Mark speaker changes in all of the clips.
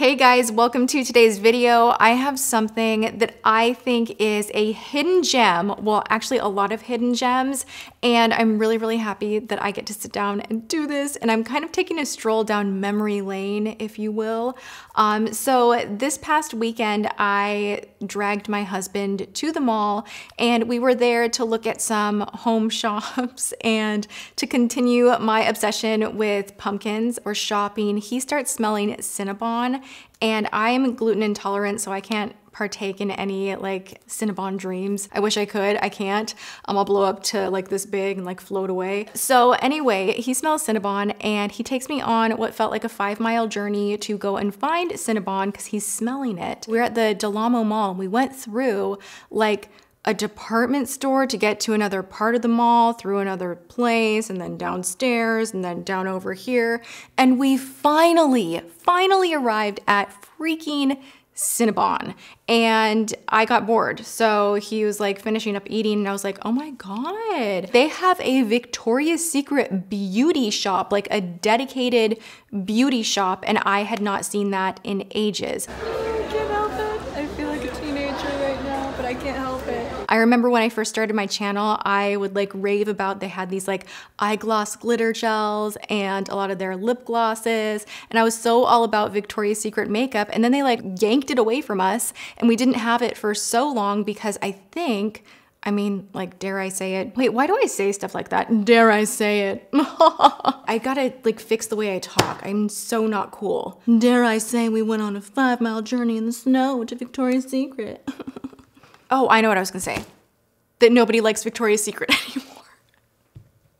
Speaker 1: Hey guys, welcome to today's video. I have something that I think is a hidden gem. Well, actually a lot of hidden gems, and I'm really happy that I get to sit down and do this, and I'm kind of taking a stroll down memory lane, if you will. So this past weekend, I dragged my husband to the mall, and we were there to look at some home shops and to continue my obsession with pumpkins. We're shopping. He starts smelling Cinnabon, and I'm gluten intolerant, so I can't partake in any like Cinnabon dreams. I wish I could, I can't. I'll blow up to like this big and like float away. So anyway, he smells Cinnabon and he takes me on what felt like a 5-mile journey to go and find Cinnabon because he's smelling it. We're at the Del Amo Mall and we went through like a department store to get to another part of the mall, through another place, and then downstairs, and then down over here. And we finally arrived at freaking Cinnabon, and I got bored. So he was like finishing up eating and I was like, oh my God, they have a Victoria's Secret beauty shop, like a dedicated beauty shop, and I had not seen that in ages.
Speaker 2: I can't help it. I feel like a teenager right now, but I can't help it.
Speaker 1: I remember when I first started my channel, I would like rave about, they had these like eye gloss glitter gels and a lot of their lip glosses. And I was so all about Victoria's Secret makeup. And then they like yanked it away from us and we didn't have it for so long because I mean, like, dare I say it? Wait, why do I say stuff like that? Dare I say it? I gotta like fix the way I talk. I'm so not cool. Dare I say we went on a 5-mile journey in the snow to Victoria's Secret? Oh, I know what I was gonna say. That nobody likes Victoria's Secret anymore.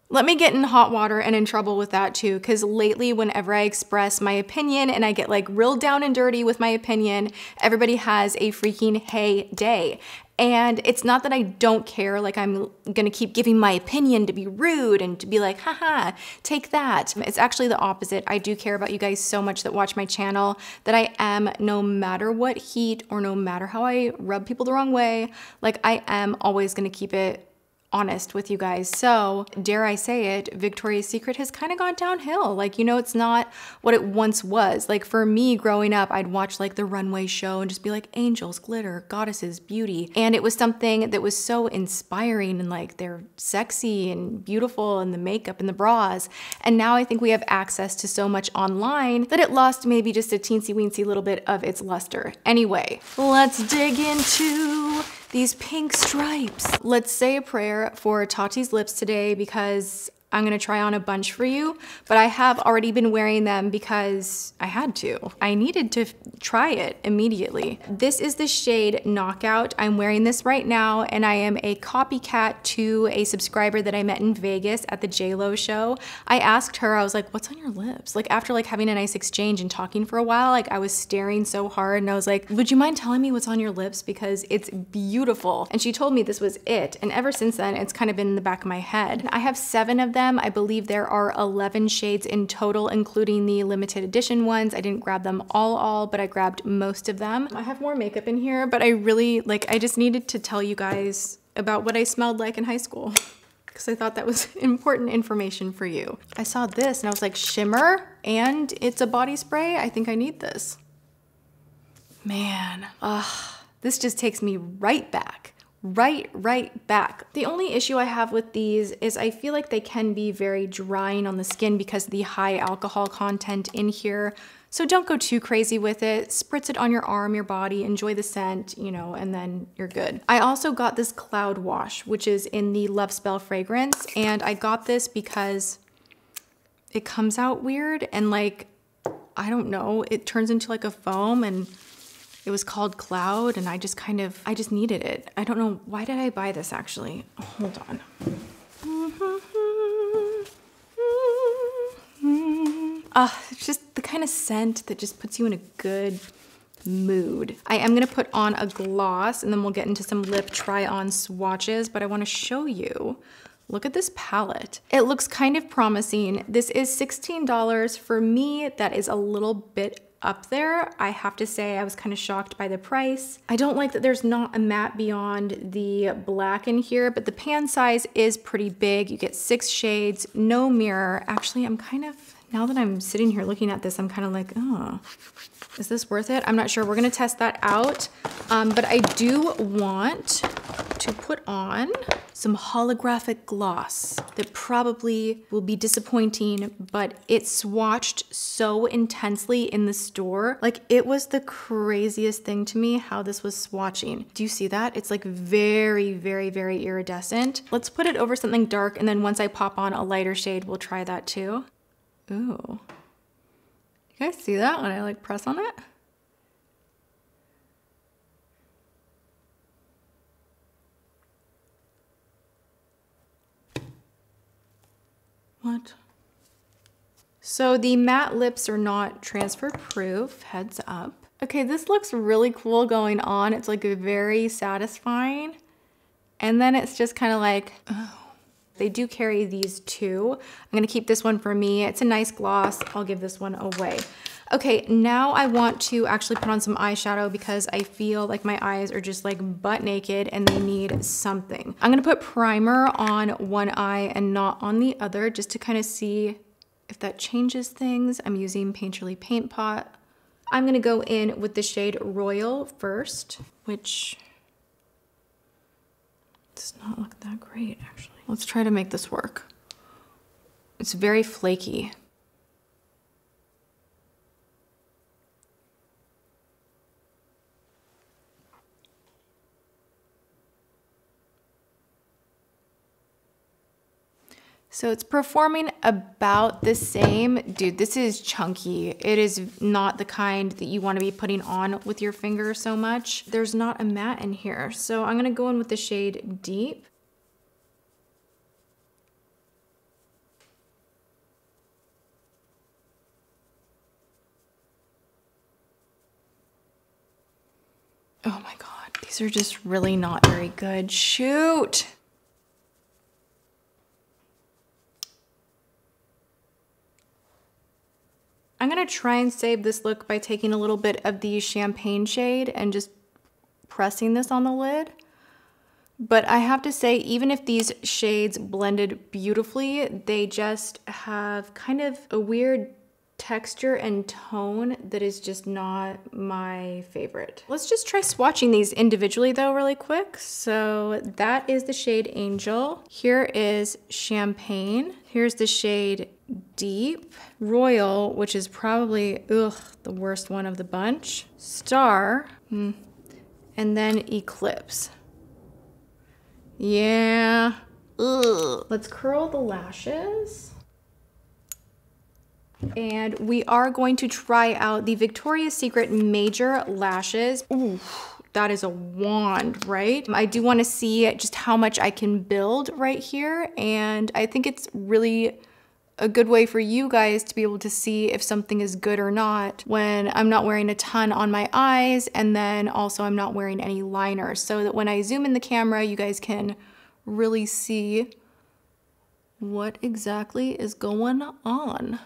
Speaker 1: Let me get in hot water and in trouble with that too, because lately whenever I express my opinion and I get like real down and dirty with my opinion, everybody has a freaking hey day. And it's not that I don't care, like I'm gonna keep giving my opinion to be rude and to be like, haha, take that. It's actually the opposite. I do care about you guys so much that watch my channel that I am, no matter what heat or no matter how I rub people the wrong way, like I am always gonna keep it honest with you guys. So dare I say it, Victoria's Secret has kind of gone downhill. Like, you know, it's not what it once was. Like for me growing up, I'd watch like the runway show and just be like angels, glitter, goddesses, beauty. And it was something that was so inspiring and like they're sexy and beautiful and the makeup and the bras. And now I think we have access to so much online that it lost maybe just a teensy weensy little bit of its luster. Anyway, let's dig into these pink stripes. Let's say a prayer for Tati's lips today because I'm gonna try on a bunch for you, but I have already been wearing them because I had to. I needed to try it immediately. This is the shade Knockout. I'm wearing this right now, and I am a copycat to a subscriber that I met in Vegas at the J-Lo show. I asked her, I was like, what's on your lips? Like after like having a nice exchange and talking for a while, like I was staring so hard and I was like, would you mind telling me what's on your lips? Because it's beautiful. And she told me this was it. And ever since then, it's kind of been in the back of my head. I have 7 of them. I believe there are 11 shades in total, including the limited edition ones. I didn't grab them all, but I grabbed most of them. I have more makeup in here, but I just needed to tell you guys about what I smelled like in high school because I thought that was important information for you. I saw this and I was like, shimmer, and it's a body spray. I think I need this. Man, this just takes me right back. Right back. The only issue I have with these is I feel like they can be very drying on the skin because of the high alcohol content in here. So don't go too crazy with it. Spritz it on your arm, your body, enjoy the scent, you know, and then you're good. I also got this Cloud Wash, which is in the Love Spell fragrance. And I got this because it comes out weird and like, I don't know, it turns into like a foam and it was called Cloud and I just needed it. I don't know, why did I buy this actually? Hold on. It's just the kind of scent that just puts you in a good mood. I am gonna put on a gloss and then we'll get into some lip try-on swatches, but I wanna show you. Look at this palette. It looks kind of promising. This is $16. For me, that is a little bit up there. I have to say I was kind of shocked by the price. I don't like that there's not a matte beyond the black in here, but the pan size is pretty big. You get 6 shades, no mirror. Actually, I'm kind of Now that I'm sitting here looking at this, I'm kind of like, oh, is this worth it? I'm not sure. We're gonna test that out. But I do want to put on some holographic gloss that probably will be disappointing, but it swatched so intensely in the store. Like, it was the craziest thing to me how this was swatching. Do you see that? It's like very, very, very iridescent. Let's put it over something dark, and then once I pop on a lighter shade, we'll try that too. Ooh. You guys see that when I like press on it? What? So the matte lips are not transfer proof, heads up. Okay, this looks really cool going on. It's like very satisfying. And then it's just kind of like, oh. They do carry these too. I'm gonna keep this one for me. It's a nice gloss. I'll give this one away. Okay, now I want to actually put on some eyeshadow because I feel like my eyes are just like butt naked and they need something. I'm gonna put primer on one eye and not on the other just to kind of see if that changes things. I'm using Painterly Paint Pot. I'm gonna go in with the shade Royal first, which does not look that great actually. Let's try to make this work. It's very flaky. So it's performing about the same. Dude, this is chunky. It is not the kind that you want to be putting on with your finger so much. There's not a matte in here. So I'm gonna go in with the shade Deep. Oh my God, these are just really not very good. Shoot. I'm gonna try and save this look by taking a little bit of the champagne shade and just pressing this on the lid. But I have to say, even if these shades blended beautifully, they just have kind of a weird texture and tone that is just not my favorite. Let's just try swatching these individually though really quick. So that is the shade Angel. Here is Champagne. Here's the shade Deep. Royal, which is probably, ugh, the worst one of the bunch. Star, and then Eclipse. Yeah, ugh. Let's curl the lashes. And we are going to try out the Victoria's Secret Major Lashes. Ooh, that is a wand, right? I do want to see just how much I can build right here. And I think it's really a good way for you guys to be able to see if something is good or not when I'm not wearing a ton on my eyes, and then also I'm not wearing any liner, so that when I zoom in the camera, you guys can really see what exactly is going on.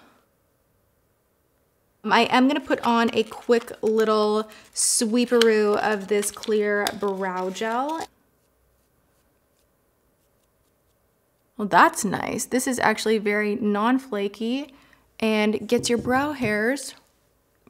Speaker 1: I am gonna put on a quick little sweeperoo of this clear brow gel. Well, that's nice. This is actually very non-flaky and gets your brow hairs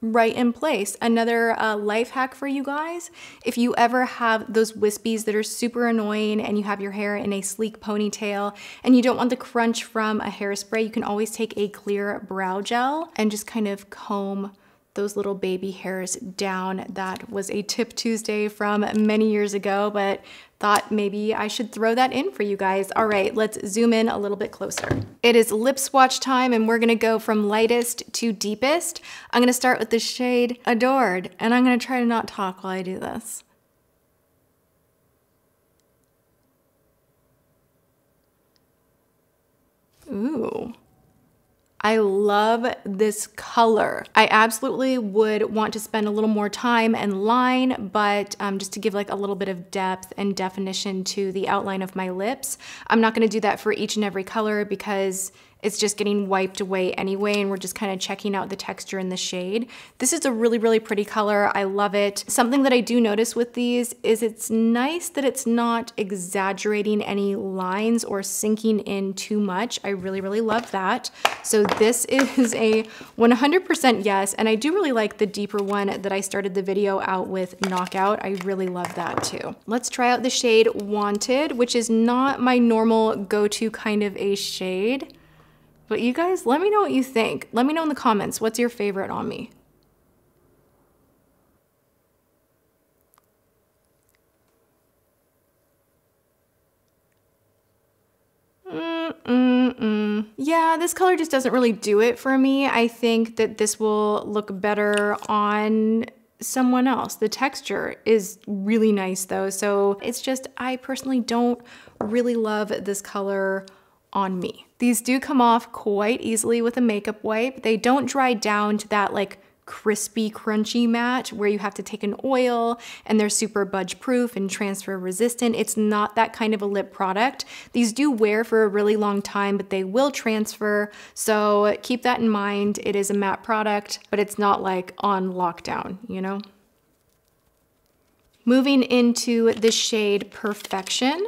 Speaker 1: right in place. Another life hack for you guys. If you ever have those wispies that are super annoying and you have your hair in a sleek ponytail and you don't want the crunch from a hairspray, you can always take a clear brow gel and just kind of comb those little baby hairs down. That was a Tip Tuesday from many years ago, but thought maybe I should throw that in for you guys. All right, let's zoom in a little bit closer. It is lip swatch time, and we're gonna go from lightest to deepest. I'm gonna start with the shade Adored, and I'm gonna try to not talk while I do this. Ooh. I love this color. I absolutely would want to spend a little more time and line, but just to give like a little bit of depth and definition to the outline of my lips. I'm not gonna do that for each and every color because it's just getting wiped away anyway, and we're just kind of checking out the texture in the shade. This is a really, really pretty color. I love it. Something that I do notice with these is it's nice that it's not exaggerating any lines or sinking in too much. I really, really love that. So this is a 100% yes, and I do really like the deeper one that I started the video out with, Knockout. I really love that too. Let's try out the shade Wanted, which is not my normal go-to kind of a shade. But you guys, let me know what you think. Let me know in the comments, what's your favorite on me? Yeah, this color just doesn't really do it for me. I think that this will look better on someone else. The texture is really nice though. So it's just, I personally don't really love this color on me. These do come off quite easily with a makeup wipe. They don't dry down to that like crispy, crunchy matte where you have to take an oil, and they're super budge proof and transfer resistant. It's not that kind of a lip product. These do wear for a really long time, but they will transfer. So keep that in mind. It is a matte product, but it's not like on lockdown, you know? Moving into the shade Perfection.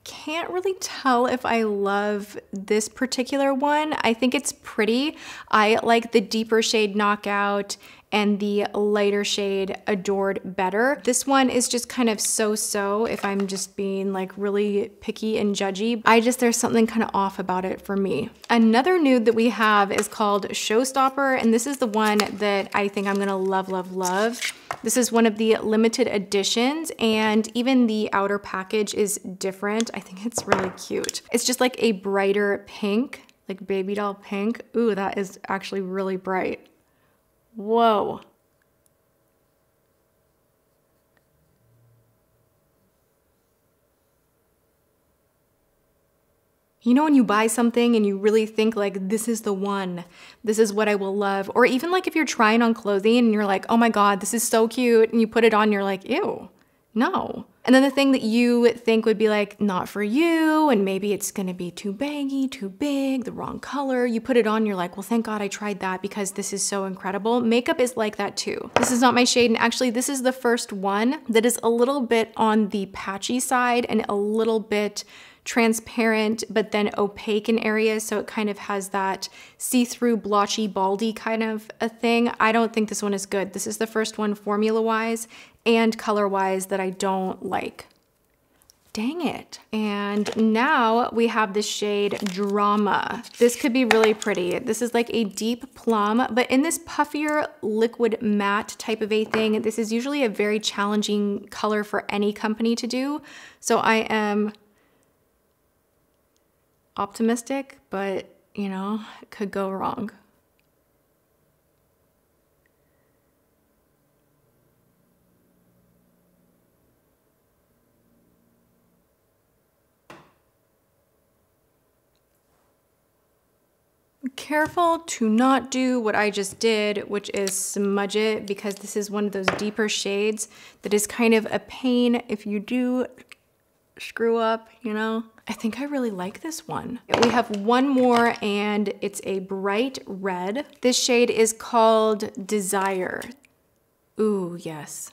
Speaker 1: Can't really tell if I love this particular one. I think it's pretty. I like the deeper shade Knockout and the lighter shade Adored better. This one is just kind of so-so if I'm just being like really picky and judgy. There's something kind of off about it for me. Another nude that we have is called Showstopper, and this is the one that I think I'm gonna love, love, love. This is one of the limited editions, and even the outer package is different. I think it's really cute. It's just like a brighter pink, like baby doll pink. Ooh, that is actually really bright. Whoa. You know when you buy something and you really think like, this is the one, this is what I will love. Or even like if you're trying on clothing and you're like, oh my God, this is so cute. And you put it on, you're like, ew, no. And then the thing that you think would be like, not for you, and maybe it's gonna be too baggy, too big, the wrong color. You put it on, you're like, well, thank God I tried that because this is so incredible. Makeup is like that too. This is not my shade, and actually this is the first one that is a little bit on the patchy side and a little bit transparent, but then opaque in areas. So it kind of has that see-through, blotchy, baldy kind of a thing. I don't think this one is good. This is the first one formula-wise and color-wise that I don't like. Dang it. And now we have the shade Drama. This could be really pretty. This is like a deep plum, but in this puffier liquid matte type of a thing. This is usually a very challenging color for any company to do. So I am optimistic, but you know, it could go wrong. Careful to not do what I just did, which is smudge it, because this is one of those deeper shades that is kind of a pain if you do screw up, you know? I think I really like this one. We have one more, and it's a bright red. This shade is called Desire. Ooh, yes.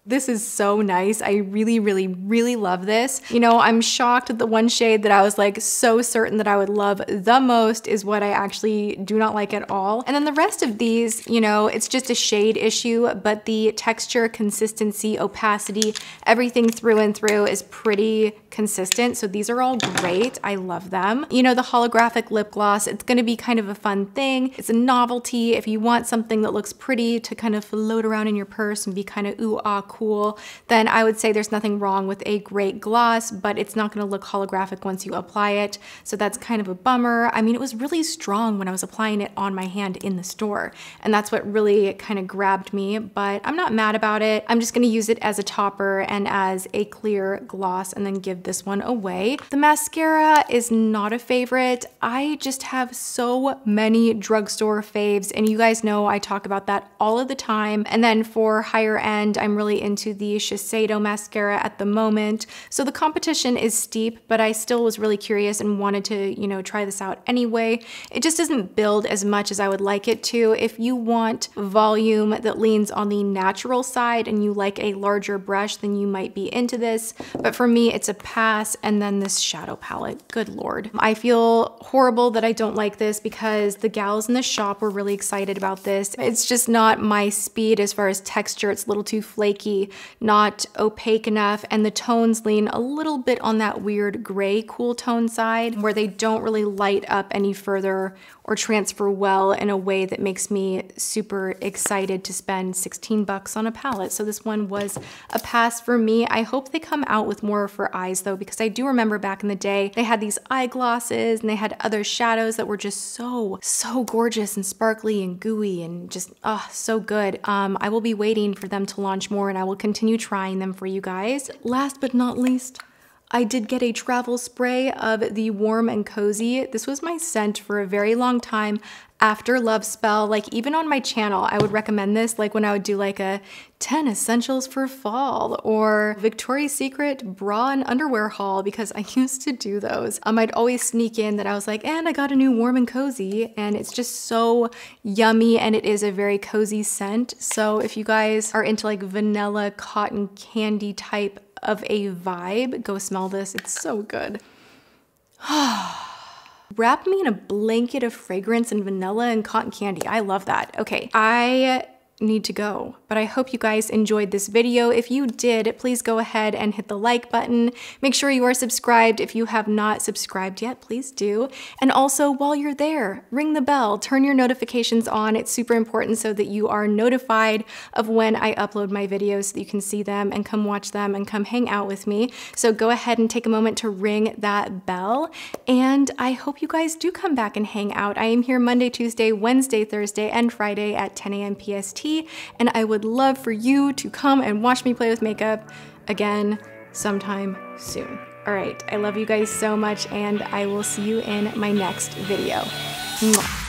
Speaker 1: This is so nice. I really, really, really love this. You know, I'm shocked at the one shade that I was like so certain that I would love the most is what I actually do not like at all. And then the rest of these, you know, it's just a shade issue, but the texture, consistency, opacity, everything through and through is pretty consistent. So these are all great. I love them. You know, the holographic lip gloss, it's gonna be kind of a fun thing. It's a novelty. If you want something that looks pretty to kind of float around in your purse and be kind of ooh, ah, cool, then I would say there's nothing wrong with a great gloss, but it's not gonna look holographic once you apply it. So that's kind of a bummer. I mean, it was really strong when I was applying it on my hand in the store, and that's what really kind of grabbed me, but I'm not mad about it. I'm just gonna use it as a topper and as a clear gloss and then give this one away. The mascara is not a favorite. I just have so many drugstore faves, and you guys know I talk about that all of the time. And then for higher end, I'm really into the Shiseido mascara at the moment. So the competition is steep, but I still was really curious and wanted to, you know, try this out anyway. It just doesn't build as much as I would like it to. If you want volume that leans on the natural side and you like a larger brush, then you might be into this. But for me, it's a pass. And then this shadow palette, good Lord. I feel horrible that I don't like this because the gals in the shop were really excited about this. It's just not my speed as far as texture. It's a little too flaky, not opaque enough, and the tones lean a little bit on that weird gray cool tone side where they don't really light up any further or transfer well in a way that makes me super excited to spend 16 bucks on a palette. So this one was a pass for me. I hope they come out with more for eyes though, because I do remember back in the day, they had these eye glosses and they had other shadows that were just so gorgeous and sparkly and gooey and just, so good. I will be waiting for them to launch more and I will continue trying them for you guys. Last but not least, I did get a travel spray of the Warm and Cozy. This was my scent for a very long time after Love Spell. Like even on my channel, I would recommend this like when I would do like a 10 essentials for fall or Victoria's Secret bra and underwear haul, because I used to do those. I'd always sneak in that I was like, and I got a new Warm and Cozy, and it's just so yummy and it is a very cozy scent. So if you guys are into like vanilla cotton candy type of a vibe, go smell this. It's so good. Wrap me in a blanket of fragrance and vanilla and cotton candy. I love that. Okay, I need to go, but I hope you guys enjoyed this video. If you did, please go ahead and hit the like button. Make sure you are subscribed. If you have not subscribed yet, please do. And also while you're there, ring the bell, turn your notifications on. It's super important so that you are notified of when I upload my videos so that you can see them and come watch them and come hang out with me. So go ahead and take a moment to ring that bell. And I hope you guys do come back and hang out. I am here Monday, Tuesday, Wednesday, Thursday, and Friday at 10 a.m. PST. And I would love for you to come and watch me play with makeup again sometime soon. All right, I love you guys so much, and I will see you in my next video. Mwah.